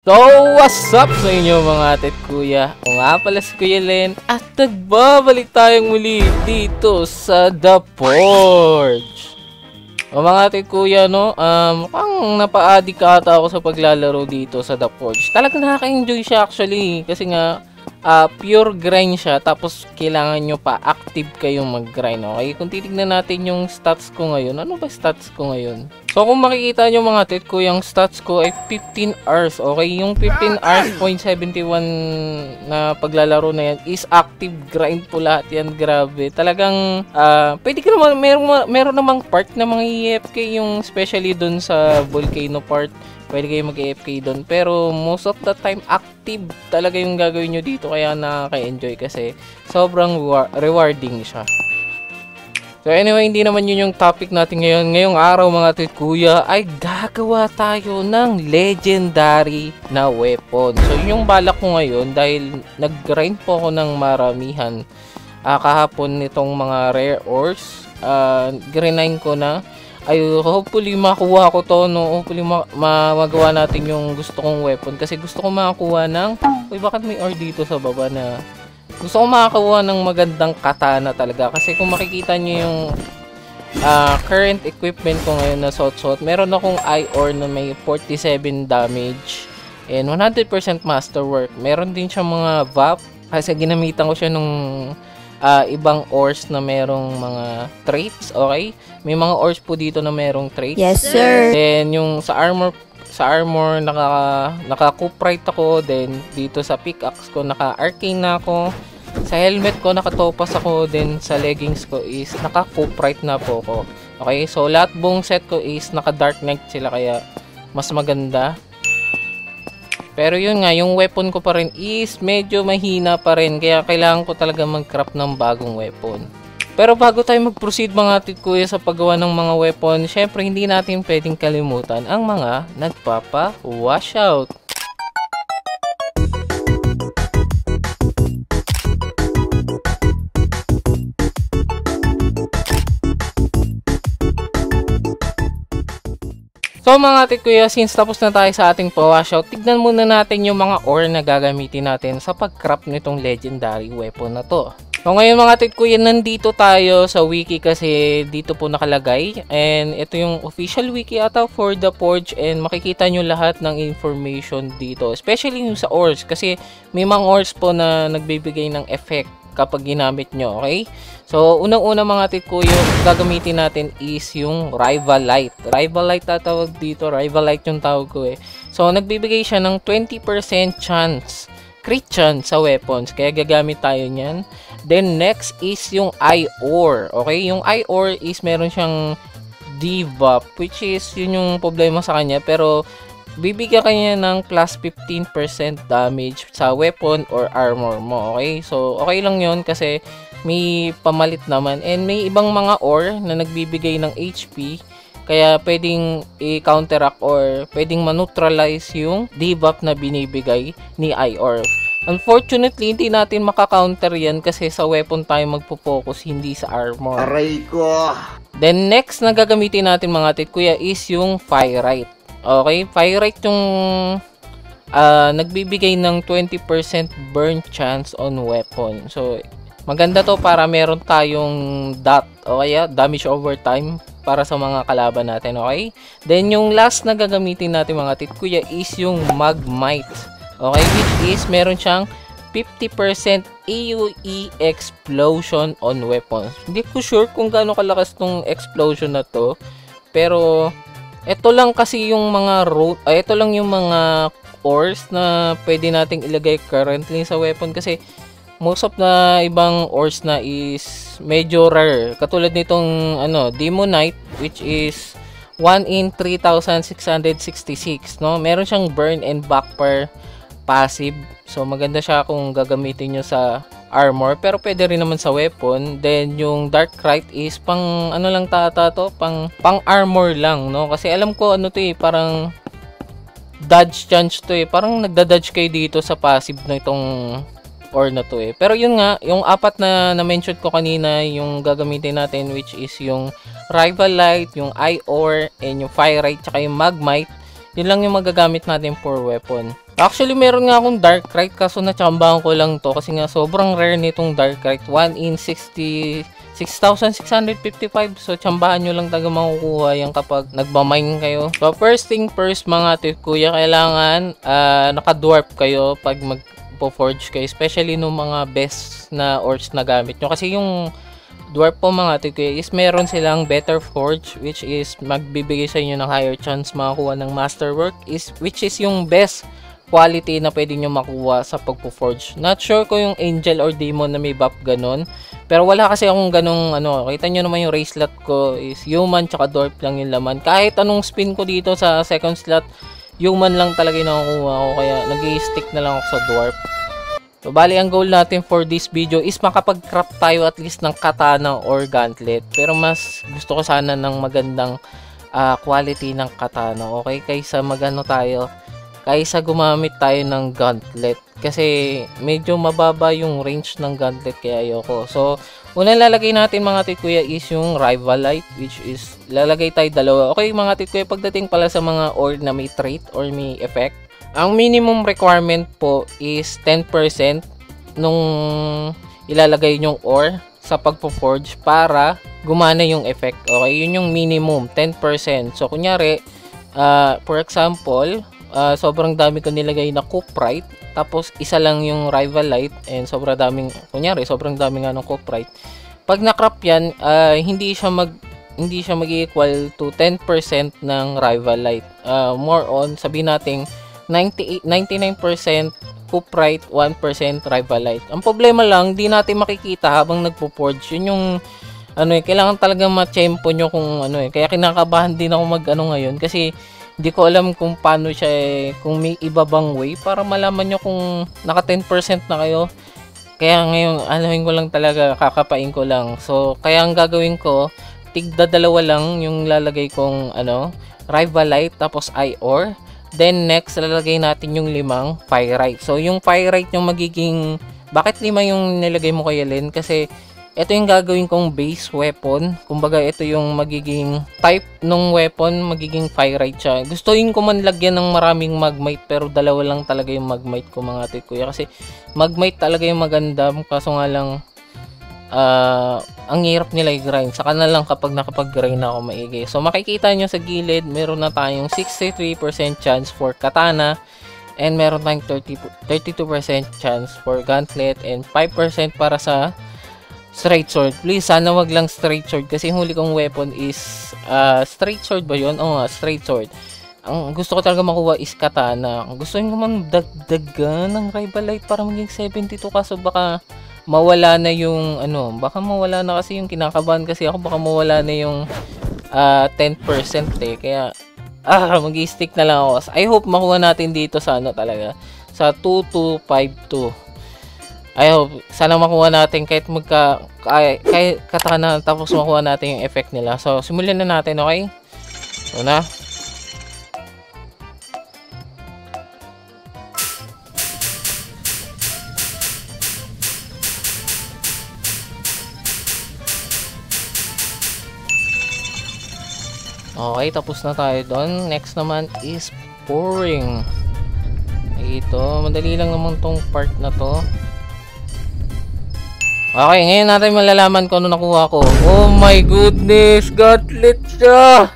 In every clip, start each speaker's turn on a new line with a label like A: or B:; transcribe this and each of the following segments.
A: So, what's up sa inyo mga ate at kuya? O nga pala si Kuya Len at nagbabalik tayong muli dito sa The Forge. O mga ate at kuya, no? Mukhang napa-addict ata ako sa paglalaro dito sa The Forge. Talagang nakaka-enjoy siya actually kasi nga pure grind siya, tapos kailangan nyo pa active kayong mag-grind. Okay, kung titignan natin yung stats ko ngayon, ano ba stats ko ngayon? So kung makikita nyo mga tit ko, yung stats ko ay 15 hours. Okay, yung 15 hours, 0.71 na paglalaro na yan is active grind po lahat yan. Grabe, talagang pwede ka naman, meron namang part na mga EFK, yung especially dun sa volcano part. Pwede kayo mag-AFK doon. Pero most of the time, active talaga yung gagawin nyo dito. Kaya nakaka-enjoy kasi sobrang rewarding siya. So anyway, hindi naman yun yung topic natin ngayon. Ngayong araw mga tit kuya ay gagawa tayo ng legendary na weapon. So yun yung balak ko ngayon dahil nag-grind po ako ng maramihan. Kahapon nitong mga rare ores. Grind ko na. Ay, hopefully makuha ko to, no? Hopefully magawa natin yung gusto kong weapon. Kasi gusto ko makakuha ng... Uy, bakit may ore dito sa baba na... Gusto ko makakuha ng magandang katana talaga. Kasi kung makikita nyo yung current equipment ko ngayon na suot-suot, meron akong ore na may 47 damage and 100% masterwork. Meron din siya mga VAP kasi ginamitan ko siya nung... ibang ores na merong mga traits, okay? May mga ores po dito na merong traits.
B: Yes, sir.
A: Then yung sa armor naka-cuprite ako, then dito sa pickaxe ko naka-arcane na ako. Sa helmet ko nakatopas ako, then sa leggings ko is naka-cuprite na po ako. Okay? So lahat buong set ko is naka-dark knight sila kaya mas maganda. Pero yun nga, yung weapon ko pa rin is medyo mahina pa rin. Kaya kailangan ko talaga mag-craft ng bagong weapon. Pero bago tayo mag-proceed mga tit kuya sa paggawa ng mga weapon, syempre hindi natin pwedeng kalimutan ang mga nagpapa-washout. So mga tit kuya, since tapos na tayo sa ating pa-washout, tignan muna natin yung mga ore na gagamitin natin sa pag-craft nitong legendary weapon na to. So ngayon mga tit kuya, nandito tayo sa wiki kasi dito po nakalagay. And ito yung official wiki ata for The Forge and makikita nyo lahat ng information dito. Especially yung sa ores kasi may mga ores po na nagbibigay ng effect kapag ginamit nyo, okay? So, unang-una mga tit ko, yung gagamitin natin is yung Rivalite. Rivalite tatawag dito. Rivalite yung tawag ko eh. So, nagbibigay siya ng 20% chance, crit chance sa weapons. Kaya gagamit tayo niyan. Then, next is yung ore. Okay? Yung ore is meron siyang debuff, which is yun yung problema sa kanya. Pero, bibigyan kanya ng plus 15% damage sa weapon or armor mo. Okay? So, okay lang yun kasi may pamalit naman and may ibang mga ore na nagbibigay ng HP kaya pwedeng i-counteract or pwedeng maneutralize yung debuff na binibigay ni ore. Unfortunately, hindi natin makakounter yan kasi sa weapon tayo magpo-focus, hindi sa armor. Aray ko! Then next na gagamitin natin mga tit kuya is yung Firite. Okay? Firite yung nagbibigay ng 20% burn chance on weapon. So, maganda to para meron tayong dot o kaya damage over time para sa mga kalaban natin, okay? Then yung last na gagamitin natin mga tit kuya is yung Magmite. Okay, which is meron siyang 50% AoE explosion on weapons. Hindi ko sure kung gaano kalakas tong explosion na to, pero ito lang kasi yung mga ito lang yung mga ores na pwede nating ilagay currently sa weapon kasi most of the ibang ores na is medyo rare. Katulad nitong Demonite, which is 1 in 3,666, no? Meron siyang burn and backfire passive. So maganda siya kung gagamitin nyo sa armor, pero pwede rin naman sa weapon. Then yung Darkrite is pang lang to, pang armor lang, no? Kasi alam ko to parang dodge chance to parang nagda-dodge kayo dito sa passive na itong ore na to Pero yun nga, yung apat na na-mention ko kanina, yung gagamitin natin, which is yung Rivalite, yung ore, and yung Firite, tsaka yung Magmite, Yun lang yung magagamit natin for weapon. Actually, meron nga akong Darkrai kaso natsambahan ko lang to kasi nga sobrang rare nitong Darkrai. 1 in 6,655. So, tsambahan nyo lang taga makukuha yan kapag nagmamine kayo. So, first thing first mga kuya, kailangan naka-dwarf kayo pag magpo-forge kayo. Especially nung mga best na ores na gamit nyo. Kasi yung dwarf po mga kuya is meron silang better forge which is magbibigay sa inyo ng higher chance makakuha ng masterwork which is yung best quality na pwede nyo makuha sa pagpo-forge. Not sure ko yung angel or demon na may buff ganun. Pero wala kasi akong ganung ano. Kita nyo naman yung race slot ko is human tsaka dwarf lang yung laman. Kahit anong spin ko dito sa second slot, human lang talaga yung nakukuha ko. Kaya nag-i-stick na lang ako sa dwarf. So, bali, ang goal natin for this video is makapag-craft tayo at least ng katana or gauntlet. Pero mas gusto ko sana ng magandang quality ng katana. Okay? Kaysa magano tayo, kaysa gumamit tayo ng gauntlet. Kasi medyo mababa yung range ng gauntlet kaya ayoko. So, unang lalagay natin mga tikuya is yung Rivalite which is lalagay tayo dalawa. Okay mga tikuya, pagdating pala sa mga ore na may trait or may effect, ang minimum requirement po is 10% nung ilalagay nyong ore sa pagpo-forge para gumana yung effect. Okay, yun yung minimum, 10%. So, kunyari, for example, sobrang dami ko nilagay na cuprite, tapos isa lang yung Rivalite, and sobrang daming nga ng cuprite. Pag na-crop yan, hindi siya mag-equal to 10% ng Rivalite. More on, sabihin natin, 99% cuprite, 1% Rivalite. Ang problema lang, di natin makikita habang nagpo-forge. Yun yung kailangan talaga ma-tempo nyo kung kaya kinakabahan din ako ngayon kasi hindi ko alam kung paano siya kung may iba bang way para malaman nyo kung naka 10% na kayo. Kaya ngayon, ko lang talaga, kakapain ko lang. So, kaya ang gagawin ko, tigda dalawa lang yung lalagay kong Rivalite tapos Ior. Then next, lalagay natin yung 5 Pyrite. So, yung Pyrite yung magiging, bakit 5 yung nilagay mo kay Len? Kasi, ito yung gagawin kong base weapon. Kumbaga, ito yung magiging type ng weapon, magiging Pyrite siya. Gustuin ko man lagyan ng maraming Magmite, pero dalawa lang talaga yung Magmite ko mga tikuya. Kasi, Magmite talaga yung maganda. Kaso nga lang, ang hirap nila i-grind. Saka na lang kapag nakapag-grind na ako maigi. So, makikita nyo sa gilid, meron na tayong 63% chance for katana. And meron tayong 32% chance for gauntlet. And 5% para sa straight sword. Please, sana wag lang straight sword. Kasi yung huli kong weapon is straight sword ba yun? Oo nga, straight sword. Ang gusto ko talaga makuha is katana. Gusto ko man dagdagan ng Rivalite para maging 72. Kaso baka mawala na yung baka mawala na kasi yung kinakabahan kasi ako, baka mawala na yung 10% kaya mag-i-stick na lang ako. I hope makuha natin dito sa talaga sa 2252. I hope sana makuha natin kahit katana tapos makuha natin yung effect nila. So simulan na natin, okay? Una. Okay, tapos na tayo doon. Next naman is pouring. Ito, madali lang naman tong part na to. Okay, ngayon natin malalaman kung ano nakuha ko. Oh my goodness, gauntlet siya!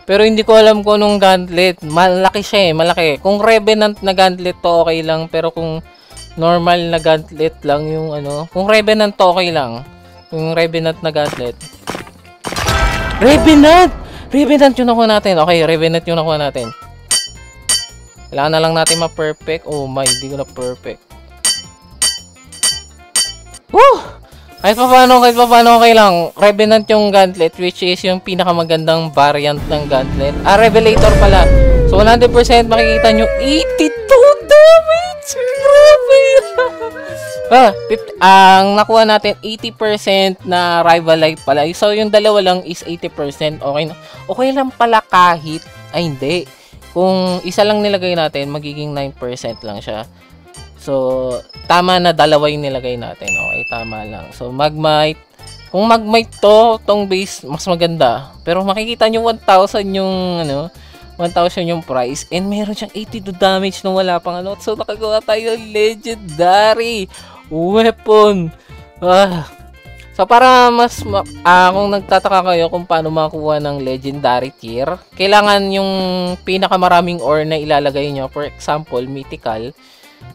A: Pero hindi ko alam kung anong gauntlet. Malaki siya malaki. Kung Revenant na gauntlet to, okay lang. Pero kung normal na gauntlet lang yung kung Revenant to, okay lang. Kung Revenant na gauntlet. Revenant yung nakuha natin. Okay, Revenant yung nakuha natin. Kailangan na lang natin ma-perfect. Oh my, hindi ko na perfect. Woo! Kahit pa paano okay lang. Revenant yung gauntlet, which is yung pinakamagandang variant ng gauntlet. Revelator pala. So, 100% makikita nyo, 82 damage! Grabe! Ang nakuha natin 80% na Rivalite pala. So yung dalawa lang is 80%. Okay na. Okay lang pala kahit hindi. Kung isa lang nilagay natin, magiging 9% lang siya. So tama na dalawa yung nilagay natin. Okay, tama lang. So Magmite. Kung Magmite tong base mas maganda. Pero makikita nyo 1,000 yung 1,000 yung price. And meron siyang 82 damage nung wala pang ano. So, nakagawa tayo ng legendary weapon. So, para mas, kung nagtataka kayo kung paano makakuha ng legendary tier, kailangan yung pinakamaraming ore na ilalagay nyo. For example, mythical.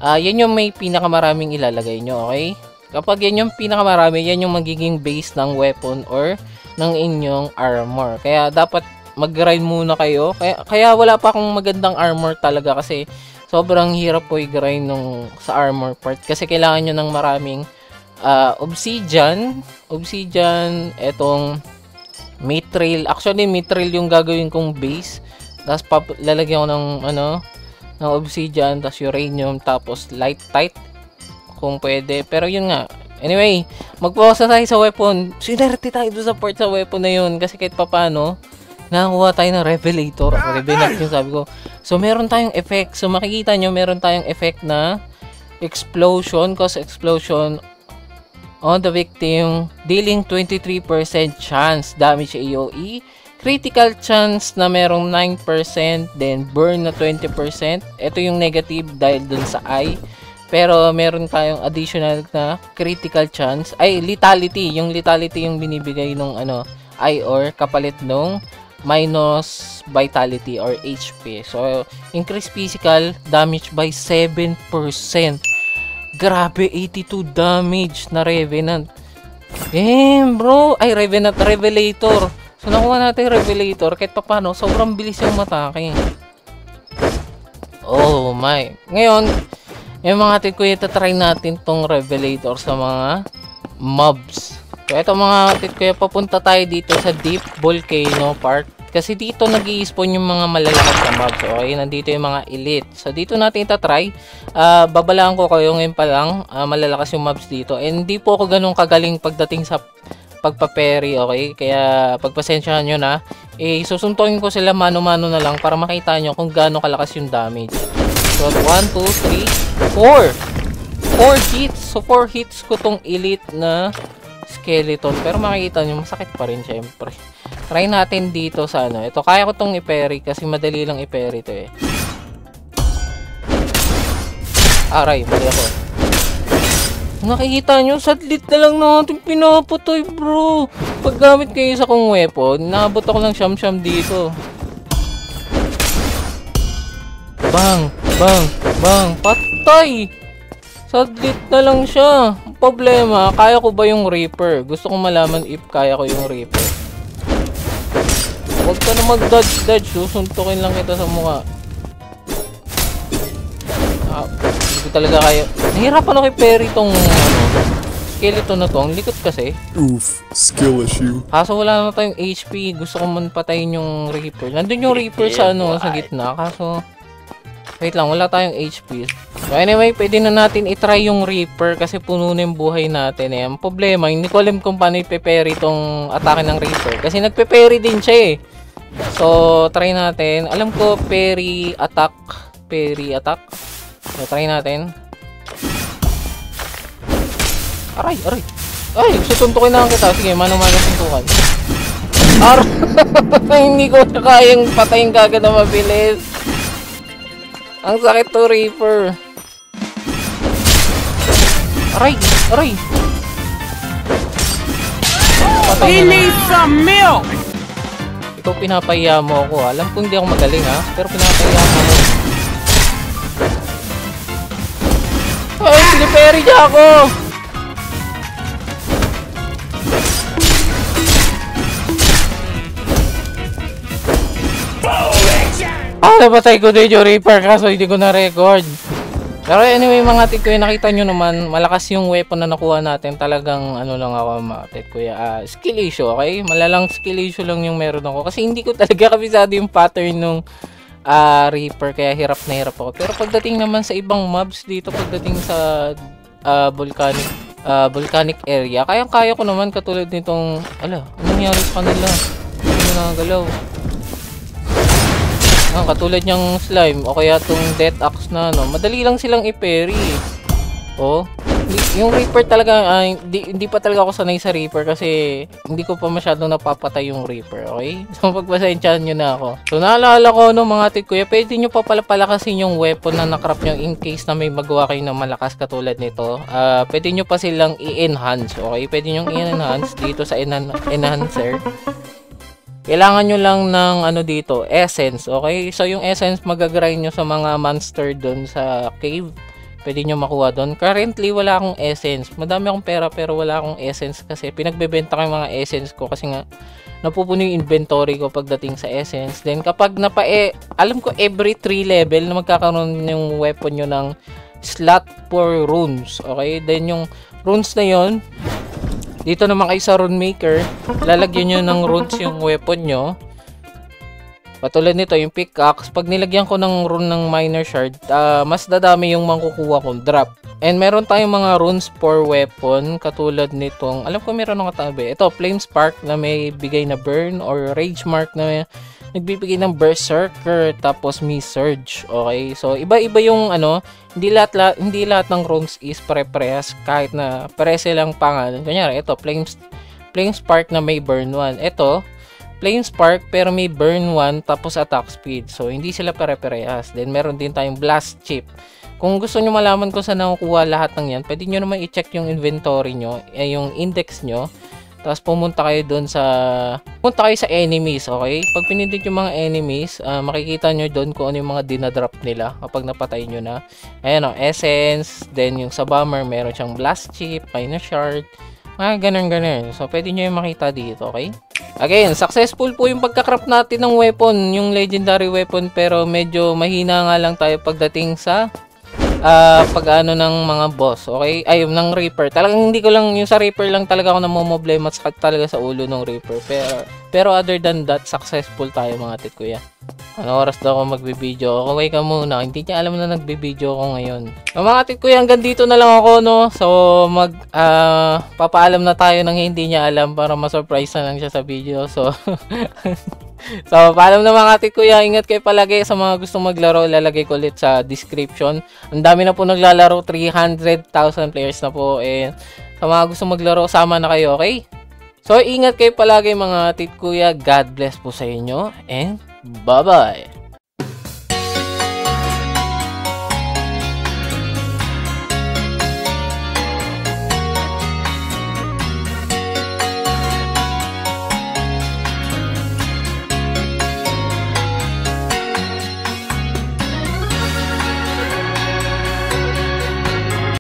A: Yan yung may pinakamaraming ilalagay nyo, okay? Kapag yan yung pinakamarami, yan yung magiging base ng weapon or ng inyong armor. Kaya dapat mag-grind muna kayo. Kaya wala pa akong magandang armor talaga kasi sobrang hirap po i-grind sa armor part. Kasi kailangan nyo ng maraming obsidian, etong mithril. Actually, mithril yung gagawin kong base. Tapos lalagyan ko ng ng obsidian, tapos uranium, tapos light tight kung pwede. Pero yun nga. Anyway, mag-focus na tayo sa weapon. Sinerte tayo doon sa part sa weapon na yun kasi kahit papano nakakuha tayo ng revelator. Revelant yung sabi ko. So, meron tayong effect. So, makikita nyo, meron tayong effect na explosion, cause explosion on the victim, dealing 23% chance damage AOE, critical chance na merong 9%, then burn na 20%. Ito yung negative dahil dun sa eye. Pero meron tayong additional na critical chance, ay lethality. Yung lethality yung binibigay nung eye or kapalit nung minus vitality or HP. So, increase physical damage by 7%. Grabe, 82 damage na Revenant. Damn, bro. Ay, Revenant, Revelator. So, nakuha natin Revelator. Kahit pa paano, sobrang bilis yung matake. Oh, my. Ngayon, yung mga atin ko, itatry natin tong Revelator sa mga mobs. So, ito mga atin ko, papunta tayo dito sa Deep Volcano part. Kasi dito nag-i-spawn yung mga malalakas na mobs. Okay, nandito yung mga elite. So, dito natin itatry. Babalaan ko kayo ngayon pa lang. Malalakas yung mobs dito. And hindi po ako ganun kagaling pagdating sa pagpa-parry. Okay, kaya pagpasensyahan nyo na. Susuntukin ko sila mano-mano na lang para makita nyo kung gaano kalakas yung damage. So, 1, 2, 3, 4. 4 hits. So, 4 hits ko tong elite na skeleton. Pero makikita nyo, masakit pa rin syempre. Try natin dito sa Ito, kaya ko tong i-parry kasi madali lang i-parry to eh. Aray, mali ako. Nakikita nyo, sadlit na lang natin pinaputoy, bro. Pag gamit kayo sa kong weapon, naabot ako lang siyam-siyam dito. Bang, bang, bang, patay! Sadlit na lang siya. Problema, kaya ko ba yung Reaper? Gusto kong malaman if kaya ko yung Reaper. Huwag ka na mag-dodge-dodge. Susuntukin lang kita sa mukha. Hindi ko talaga kaya. Nahirapan ako i-parry tong skeleton na to. Ang likot kasi.
B: Oof, skill issue.
A: Kaso wala na tayong HP. Gusto ko man patayin yung Reaper. Nandun yung Reaper sa sa gitna. Kaso wait lang, wala tayong HP. So anyway, pwede na natin i-try yung Reaper kasi puno na yung buhay natin eh. Ang problema, hindi ko alam kung paano i-parry itong atake ng Reaper. Kasi nagpe-parry din siya eh. So, try natin. Alam ko, parry, attack. Parry, attack. So, try natin. Aray, aray. Ay, susuntukin na lang kita. Sige, mano-mano suntukan. Hindi ko na kayang patayin kagad na mabilis. Ang sakit to, Reaper. Aray! Aray!
C: He needs some milk!
A: Ikaw pinapahiya mo ako. Alam ko hindi ako magaling ha. Pero pinapahiya mo ako. Ay! Piniperry niya ako! Napatay ko din yung Reaper kaso hindi ko na-record. Pero anyway mga tit kuya, nakita nyo naman malakas yung weapon na nakuha natin. Talagang ano lang ako mga tit kuya, skill issue, okay? Malalang skill issue lang yung meron ako. Kasi hindi ko talaga kabisado yung pattern nung Reaper, kaya hirap na hirap ako. Pero pagdating naman sa ibang mobs dito, pagdating sa volcanic area, kaya ko naman katulad nitong, ano nangyari sa kanila? Ano nagalaw? Katulad niyang slime o kaya tong death axe na madali lang silang i-parry. Oh, Yung Reaper talaga, hindi pa talaga ako sanay sa Reaper kasi hindi ko pa masyadong napapatay yung Reaper, okay? So, pagpasensyahan nyo na ako. So, naalala ko, no, mga tit kuya, pwede nyo pa pala palakasin yung weapon na nakrap nyo in case na may magawa kayo ng malakas katulad nito. Pwede nyo pa silang i-enhance, okay? Pwede nyo i-enhance dito sa enhancer. Kailangan nyo lang ng ano dito, essence, okay? So, yung essence magagrind nyo sa mga monster doon sa cave. Pwede nyo makuha doon. Currently, wala akong essence. Madami akong pera pero wala akong essence kasi pinagbebenta ko yung mga essence ko kasi nga napupuno yung inventory ko pagdating sa essence. Then, kapag alam ko every 3 level na magkakaroon yung weapon nyo ng slot for runes. Okay? Then, yung runes na yon dito naman kayo sa rune maker, lalagyan nyo ng runes yung weapon nyo. Patulad nito, yung pickaxe, pag nilagyan ko ng rune ng miner shard, mas dadami yung makukuha kong drop. And meron tayong mga runes for weapon, katulad nitong, alam ko meron nakatabi. Ito, flame spark na may bigay na burn, or rage mark na nagbibigay ng berserker, tapos me surge. Okay, so iba-iba yung hindi lahat ng runes is pare-parehas, kahit na pare silang pangalan. Kunyari, ito, flame spark na may burn 1. Ito, flame spark pero may burn 1 tapos attack speed. So, hindi sila pare-parehas. Then, meron din tayong blast chip. Kung gusto nyo malaman kung saan nakukuha lahat ng yan, pwede nyo naman i-check yung inventory nyo, yung index nyo. Tapos, pumunta kayo sa enemies, okay? Pag pinindot yung mga enemies, makikita nyo doon kung ano yung mga dinadrop nila kapag napatay nyo na. Ayan o, essence. Then, yung sa bomber, meron siyang blast chip, miner shard. Ganun. So, pwede nyo yung makita dito, okay? Again, successful po yung pagkakrap natin ng weapon, yung legendary weapon, pero medyo mahina nga lang tayo pagdating sa pag-ano ng mga boss, okay? Ay, ng Reaper. Talagang hindi ko lang, yung sa Reaper lang talaga ako namomblema at sakit talaga sa ulo ng Reaper. Pero other than that, successful tayo mga tit kuya. Ano oras daw ako magbibideo? Okay ka muna. Hindi niya alam na nagbibideo ako ngayon. So, mga tit kuya, hanggang dito na lang ako, no? So, papaalam na tayo nang hindi niya alam para ma-surprise na lang siya sa video. So, paalam na mga tit kuya. Ingat kayo palagi sa mga gustong maglaro. Lalagay ko ulit sa description. Ang dami na po naglalaro. 300,000 players na po. And sa mga gustong maglaro, sama na kayo, okay? So, ingat kayo palagi mga tit kuya. God bless po sa inyo. And bye-bye!